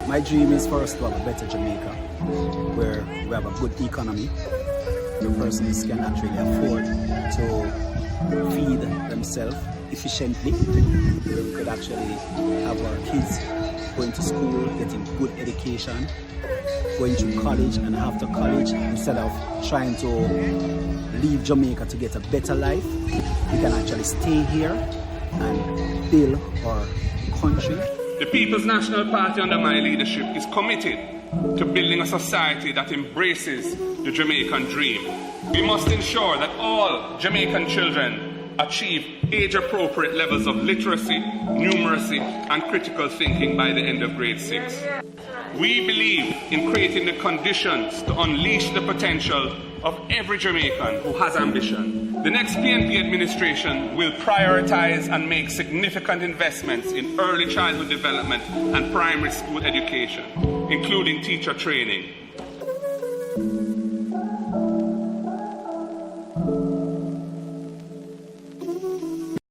My dream is for us to have a better Jamaica, where we have a good economy, where persons can actually afford to feed themselves efficiently, where we could actually have our kids going to school, getting good education, going to college and after college, instead of trying to leave Jamaica to get a better life, we can actually stay here and build our country. The People's National Party under my leadership is committed to building a society that embraces the Jamaican dream. We must ensure that all Jamaican children achieve age-appropriate levels of literacy, numeracy, and critical thinking by the end of grade 6. We believe in creating the conditions to unleash the potential of every Jamaican who has ambition. The next PNP administration will prioritize and make significant investments in early childhood development and primary school education, including teacher training.